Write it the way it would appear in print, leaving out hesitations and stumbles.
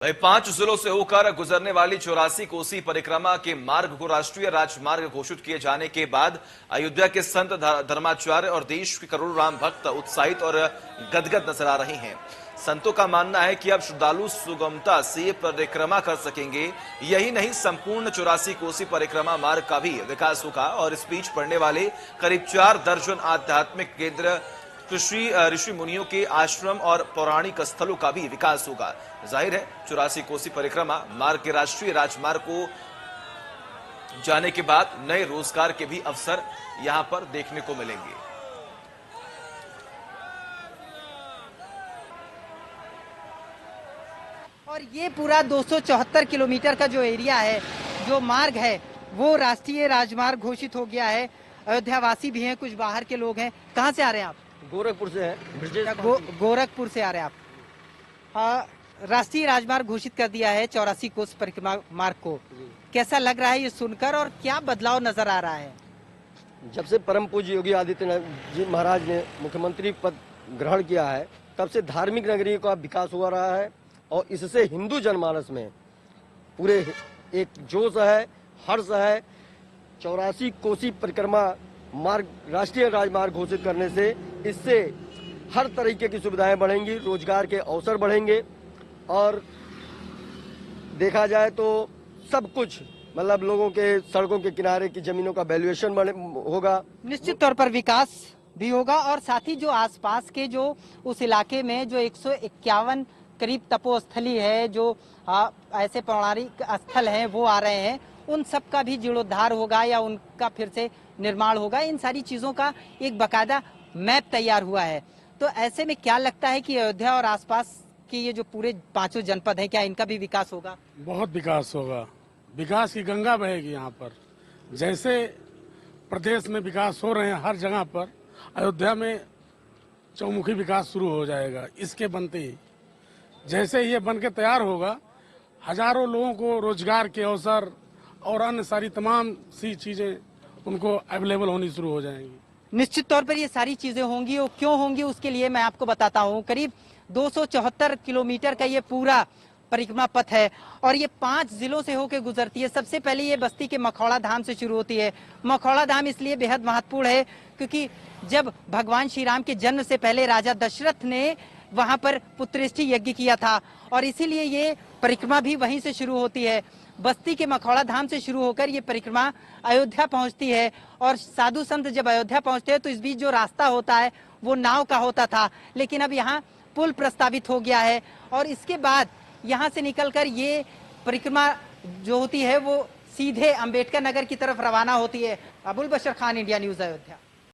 वहीं 5 जिलों से होकर गुजरने वाली 84 कोसी परिक्रमा के मार्ग को राष्ट्रीय राजमार्ग घोषित किए जाने के बाद अयोध्या के संत धर्माचार्य और देश के करोड़ों राम भक्त उत्साहित और गदगद नजर आ रहे हैं। संतों का मानना है कि अब श्रद्धालु सुगमता से परिक्रमा कर सकेंगे। यही नहीं, संपूर्ण 84 कोसी परिक्रमा मार्ग का भी विकास होगा और इस बीच पड़ने वाले करीब 4 दर्जन आध्यात्मिक केंद्र, ऋषि मुनियों के आश्रम और पौराणिक स्थलों का भी विकास होगा। जाहिर है 84 कोसी परिक्रमा मार्ग के राष्ट्रीय राजमार्ग को जाने के बाद नए रोजगार के भी अवसर यहां पर देखने को मिलेंगे। और ये पूरा 274 किलोमीटर का जो एरिया है, जो मार्ग है, वो राष्ट्रीय राजमार्ग घोषित हो गया है। अयोध्यावासी भी हैं, कुछ बाहर के लोग हैं। कहाँ से आ रहे हैं आप? गोरखपुर से है। गोरखपुर से आ रहे हैं आप। राष्ट्रीय राजमार्ग घोषित कर दिया है 84 कोस परिक्रमा मार्ग को। कैसा लग रहा है ये सुनकर और क्या बदलाव नजर आ रहा है? जब से परम पूज्य योगी आदित्यनाथ जी महाराज ने मुख्यमंत्री पद ग्रहण किया है, तब से धार्मिक नगरी का विकास हो रहा है और इससे हिंदू जनमानस में पूरे एक जोश है, हर्ष है। 84 कोसी परिक्रमा मार्ग राष्ट्रीय राजमार्ग घोषित करने से इससे हर तरीके की सुविधाएं बढ़ेंगी, रोजगार के अवसर बढ़ेंगे और देखा जाए तो सब कुछ मतलब लोगों के सड़कों के किनारे की जमीनों का वैल्यूएशन होगा। निश्चित तौर पर विकास भी होगा और साथ ही जो आसपास के जो उस इलाके में जो 151 करीब तपोस्थली है, जो ऐसे पौराणिक स्थल हैं वो आ रहे हैं, उन सब का भी जीर्णोद्धार होगा या उनका फिर से निर्माण होगा। इन सारी चीजों का एक बकायदा मैप तैयार हुआ है। तो ऐसे में क्या लगता है कि अयोध्या और आसपास के ये जो पूरे 5 जनपद हैं, क्या इनका भी विकास होगा? बहुत विकास होगा। विकास की गंगा बहेगी यहाँ पर। जैसे प्रदेश में विकास हो रहे हैं हर जगह पर, अयोध्या में चौमुखी विकास शुरू हो जाएगा। इसके बनते ही जैसे ये बन के तैयार होगा, हजारों लोगों को रोजगार के अवसर और अन्य सारी तमाम सी चीजें उनको अवेलेबल होनी शुरू हो जाएंगी। निश्चित तौर पर ये सारी चीजें होंगी और क्यों होंगी उसके लिए मैं आपको बताता हूँ। करीब 274 किलोमीटर का ये पूरा परिक्रमा पथ है और ये 5 जिलों से होकर गुजरती है। सबसे पहले ये बस्ती के मखौड़ा धाम से शुरू होती है। मखौड़ा धाम इसलिए बेहद महत्वपूर्ण है क्योंकि जब भगवान श्री राम के जन्म से पहले राजा दशरथ ने वहां पर पुत्रेष्टि यज्ञ किया था और इसीलिए ये परिक्रमा भी वहीं से शुरू होती है। बस्ती के मखौड़ा धाम से शुरू होकर ये परिक्रमा अयोध्या पहुंचती है और साधु संत जब अयोध्या पहुंचते हैं तो इस बीच जो रास्ता होता है वो नाव का होता था, लेकिन अब यहाँ पुल प्रस्तावित हो गया है और इसके बाद यहाँ से निकलकर ये परिक्रमा जो होती है वो सीधे अंबेडकर नगर की तरफ रवाना होती है। अबुल बशर खान, इंडिया न्यूज, अयोध्या।